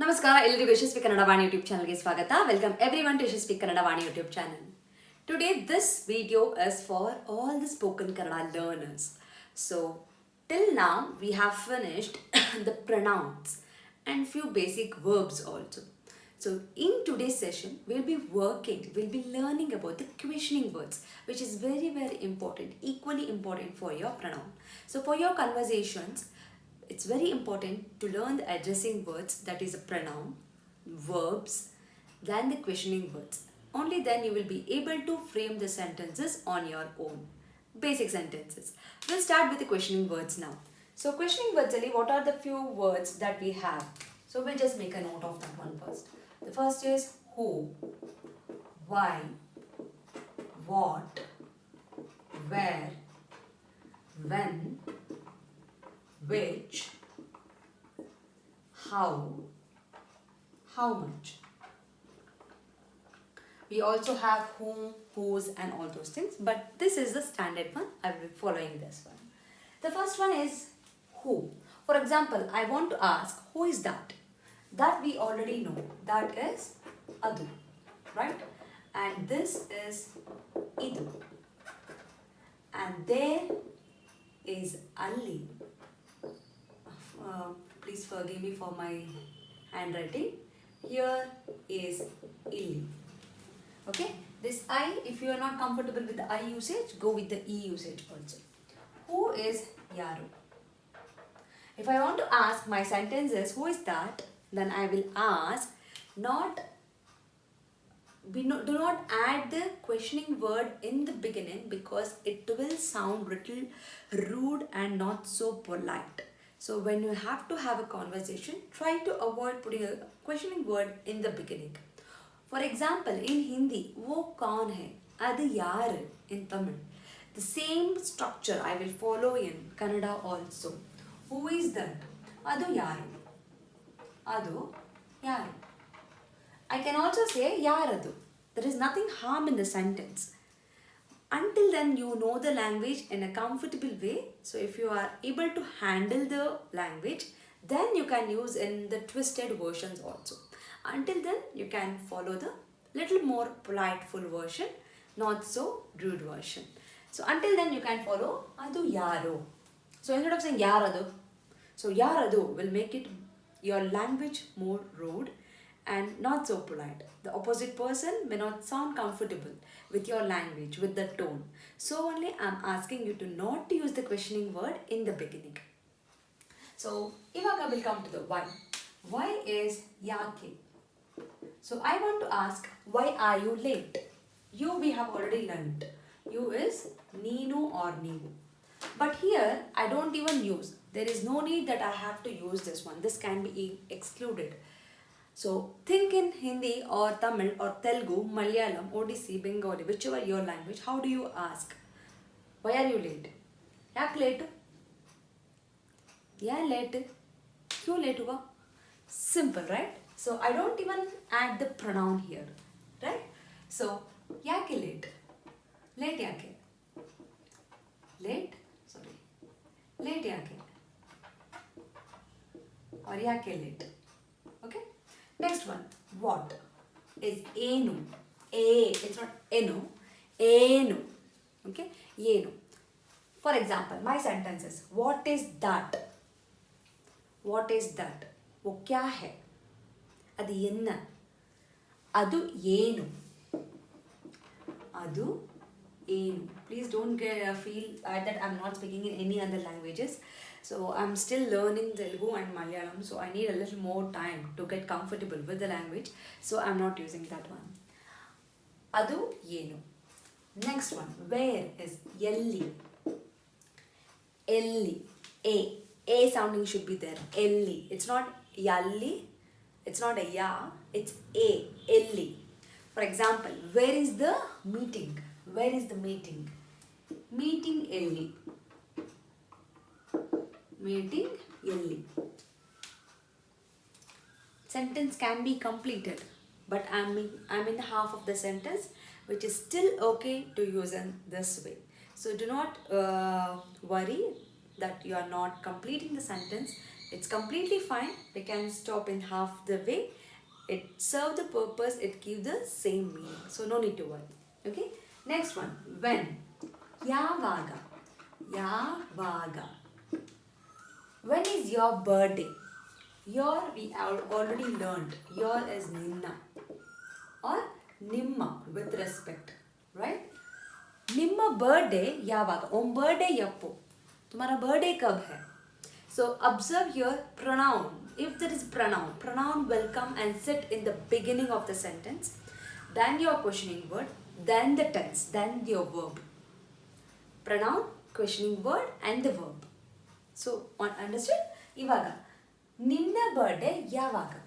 ನಮಸ್ಕಾರ ಎಲ್ಲರಿಗೂ ಯಶಸ್ವಿ ಕನ್ನಡ ವಾಣಿ ಯೂಟ್ಯೂಬ್ ಚಾನಲ್ಗೆ ಸ್ವಾಗತ. Welcome everyone to Yashasvi Kannada Vani YouTube channel. Today this video is for all the spoken Kannada learners. So till now we have finished the pronouns and few basic verbs also. So in today's session we'll be learning about the questioning words, which is very important, equally important for your pronoun. So for your conversations, it's very important to learn the addressing words, that is a pronoun, verbs, then the questioning words. Only then you will be able to frame the sentences on your own. Basic sentences. We'll start with the questioning words now. So questioning words, what are the few words that we have? So we'll just make a note of that one first. The first is who, why, what, where, when, which, how much. We also have whom, whose and all those things, but this is the standard one. I will be following this one. The first one is who. For example, I want to ask, who is that? That we already know. That is adu, right? And this is idu. And there is alli. Please forgive me for my handwriting. Here is illi. Okay, this I, if you are not comfortable with the I usage, go with the E usage also. Who is yaru? If I want to ask my sentences, who is that? Then I will ask, do not add the questioning word in the beginning, because it will sound little rude and not so polite. So when you have to have a conversation, try to avoid putting a questioning word in the beginning. For example, in Hindi, wo kaun hai? Adu yaar? In Tamil. The same structure I will follow in Kannada also. Who is that? Adu yaru. Adu yaru. I can also say yaradu. There is nothing harm in the sentence. Until then, you know the language in a comfortable way. So if you are able to handle the language, then you can use in the twisted versions also. Until then, you can follow the little more politeful version, not so rude version. So until then, you can follow adu yaro. So instead of saying yaradu, so yaradu will make it your language more rude and not so polite. The opposite person may not sound comfortable with your language, with the tone. So only I am asking you to not use the questioning word in the beginning. So ivaga will come to the why. Why is yake. So I want to ask, why are you late? You we have already learned. You is neenu or neevu. But here I don't even use. There is no need that I have to use this one. This can be excluded. So think in Hindi or Tamil or Telugu, Malayalam, Odissi, Bengali, whichever your language. How do you ask? Why are you late? Yak late? Yeah, late. Kyun late hua? Simple, right? So I don't even add the pronoun here, right? So yake late? Late yake? Late? Sorry. Late yake? Or yake late? Okay? Next one, what is enu? It's not enu. Enu. Okay? Enu. For example, my sentence is, what is that? What is that? वो क्या है? ಅದು ಎನ್ನ? ಅದು ಏನು? ಅದು ಏನು? Please don't feel that I'm not speaking in any other languages. So I'm still learning Telugu and Malayalam, so I need a little more time to get comfortable with the language. So I'm not using that one. Adu yenu. Next one, where is yelli. Elli. A sounding should be there. Elli. It's not yalli. It's not a ya. It's a. Elli. For example, where is the meeting? Where is the meeting? Meeting elli. Meeting elli. Sentence can be completed, but I'm in half of the sentence, which is still okay to use in this way. So do not worry that you are not completing the sentence. It's completely fine. We can stop in half the way. It serves the purpose, it gives the same meaning. So no need to worry. Okay. Next one. When. Yavaga. Yavaga. When is your birthday? Your we have already learned. Your is Ninna or Nimma with respect. Right? Nimma birthday yavaga. Om birthday yappo. Tumhara birthday kab hai? So observe here pronoun. If there is pronoun will come and sit in the beginning of the sentence. Then your questioning word. Then the tense. Then your verb. Pronoun, questioning word and the verb. So understood? Ivaga. Ninna birthday yavaga.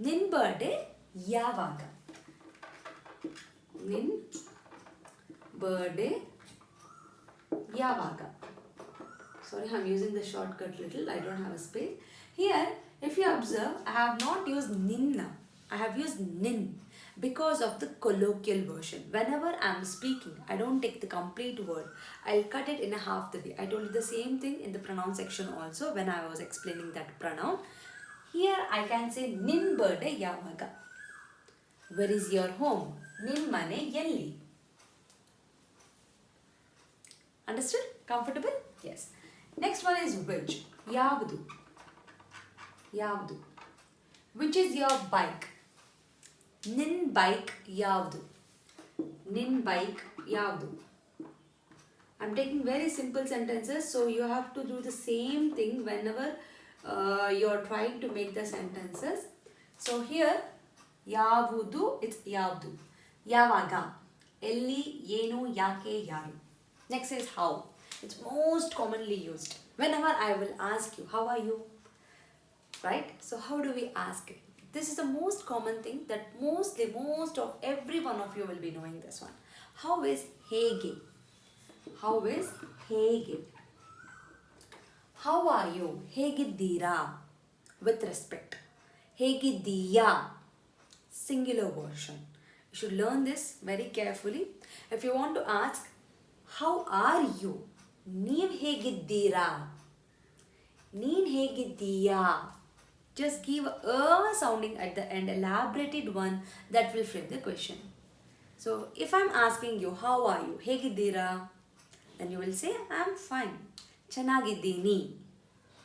Nin birthday yavaga. Nin birthday yavaga. Sorry, I'm using the shortcut little. I don't have a space. Here, if you observe, I have not used ninna. I have used nin because of the colloquial version. Whenever I'm speaking, I don't take the complete word. I'll cut it in a half the way. I told you the same thing in the pronoun section also when I was explaining that pronoun. Here, I can say nin birthday yavaga. Where is your home? Nin mane yelli. Understood? Comfortable? Yes. Next one is which. Yavdu. Yavdu. Which is your bike? Nin bike yavdu. Nin bike yavdu. I'm taking very simple sentences, so you have to do the same thing whenever you're trying to make the sentences. So here, yavudu, it's yavdu. Yavaga. Elli, yenu, yake, yaru. Next is how. It's most commonly used. Whenever I will ask you, how are you? Right? So how do we ask it? This is the most common thing that most of every one of you will be knowing this one. How is hege? How is hege? How are you? Hegiddira? With respect. Hegiddiyya? Singular version. You should learn this very carefully. If you want to ask, how are you? Neev hegiddira? Neen hegiddiyya? Just give a sounding at the end, elaborated one that will frame the question. So if I'm asking you, how are you? Hegiddira? Then you will say, I'm fine. Chanagiddini.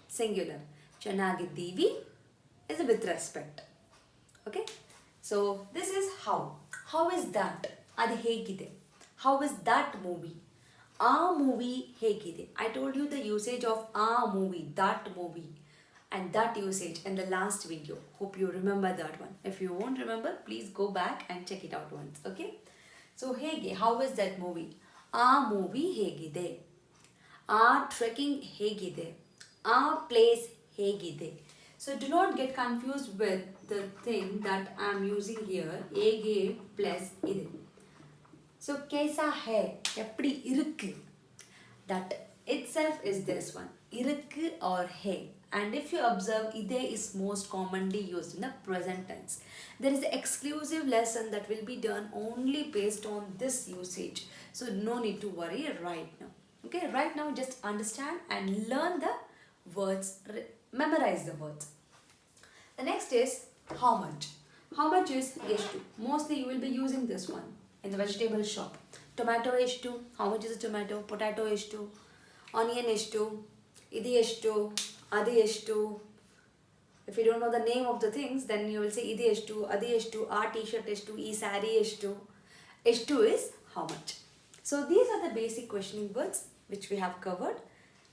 Singular. Chanagiddívi is with respect. Okay? So this is how. How is that? Adi hegide. How is that movie? A movie hegide. I told you the usage of a movie, that movie. And that usage in the last video. Hope you remember that one. If you won't remember, please go back and check it out once. Okay? So hege, how is that movie? A movie hegide. A trekking hegide. A place hegide. So do not get confused with the thing that I am using here. Ege plus ide. So kaisa hai? Eppadi irukku? That itself is this one. Irukku or hai. And if you observe, ide is most commonly used in the present tense. There is an exclusive lesson that will be done only based on this usage. So no need to worry right now. Okay, right now just understand and learn the words, memorize the words. The next is how much. How much is eshtu. Mostly you will be using this one in the vegetable shop. Tomato eshtu. How much is a tomato? Potato eshtu. Onion eshtu. Idi eshtu. Adi eshtu. If you don't know the name of the things, then you will say idi eshtu, adi eshtu, a t-shirt eshtu, e saree eshtu. Eshtu is how much. So these are the basic questioning words which we have covered.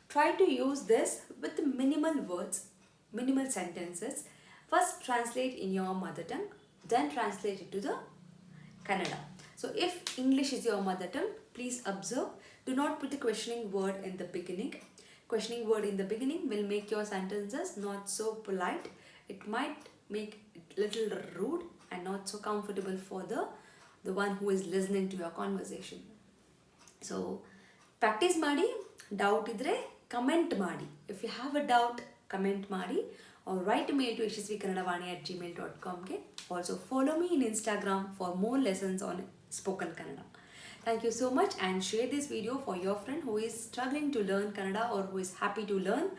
Try to use this with the minimal words, minimal sentences. First translate in your mother tongue, then translate it to the Kannada. So if English is your mother tongue, please observe. Do not put the questioning word in the beginning. Questioning word in the beginning will make your sentences not so polite. It might make it little rude and not so comfortable for the one who is listening to your conversation. So practice ಮಾಡಿ, doubt idre comment ಮಾಡಿ. If you have a doubt, comment ಮಾಡಿ or write a mail to yashaswikannadavaani@gmail.com. Also follow me in Instagram for more lessons on spoken Kannada. Thank you so much, and share this video for your friend who is struggling to learn Kannada or who is happy to learn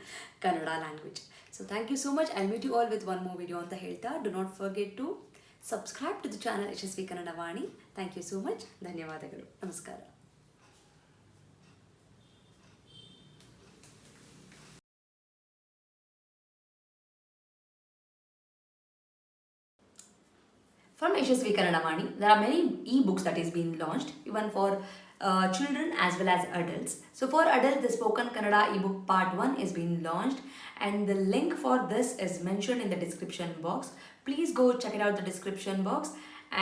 Kannada language. So thank you so much. I'll meet you all with one more video on the Helta. Do not forget to subscribe to the channel Yashaswi Vaani. Thank you so much. ಧನ್ಯವಾದಗಳು. ನಮಸ್ಕಾರ. From Yashaswi Vaani, there are many e-books that is being launched, even for children as well as adults. So for adults, the Spoken Kannada ebook part 1 is being launched, and the link for this is mentioned in the description box. Please go check it out the description box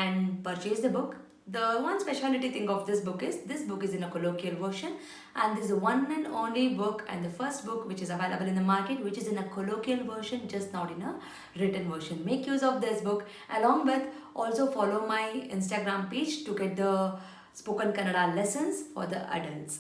and purchase the book. The one specialty thing of this book is in a colloquial version, and this is the one and only book and the first book which is available in the market which is in a colloquial version, just not in a written version. Make use of this book. Along with, also follow my Instagram page to get the spoken Kannada lessons for the adults.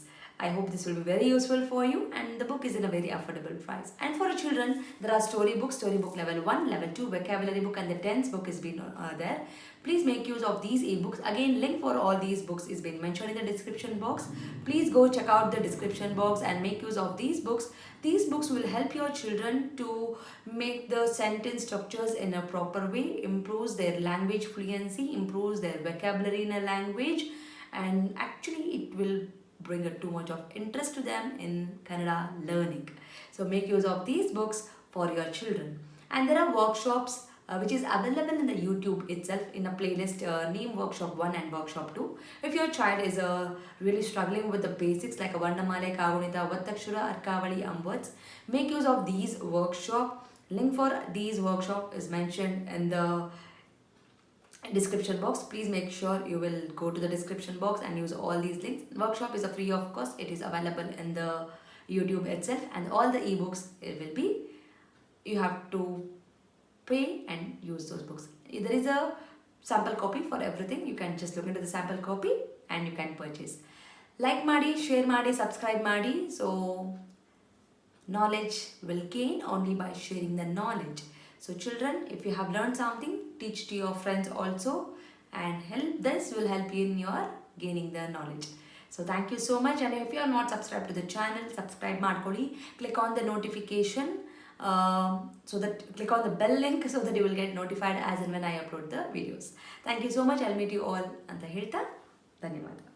I hope this will be very useful for you, and the book is in a very affordable price. And for children, there are storybook level 1, level 2, vocabulary book, and the tense book is been there. Please make use of these ebooks. Again, link for all these books is been mentioned in the description box. Please go check out the description box and make use of these books. These books will help your children to make the sentence structures in a proper way, improves their language fluency, improves their vocabulary in a language, and actually it will bring too much of interest to them in Kannada learning. So make use of these books for your children. And there are workshops which is available in the YouTube itself in a playlist named Workshop 1 and Workshop 2. If your child is really struggling with the basics like a Vandamale, Kagunita, Vattakshura, Arkavali, words, make use of these workshop. Link for these workshop is mentioned in the description box. Please make sure you will go to the description box and use all these links. Workshop is a free of cost. It is available in the YouTube itself, and all the ebooks it will be, you have to pay and use those books. There is a sample copy for everything. You can just look into the sample copy and you can purchase. Like Madi, share Madi, subscribe Madi. So knowledge will gain only by sharing the knowledge. So children, if you have learned something, teach to your friends also, and this will help you in your gaining the knowledge. So thank you so much, and if you are not subscribed to the channel, subscribe ಮಾಡ್ಕೊಳ್ಳಿ. Click on the notification, click on the bell link so that you will get notified as and when I upload the videos. Thank you so much. I'll meet you all ಅಂತ ಹೇಳ್ತಾ ಧನ್ಯವಾದ.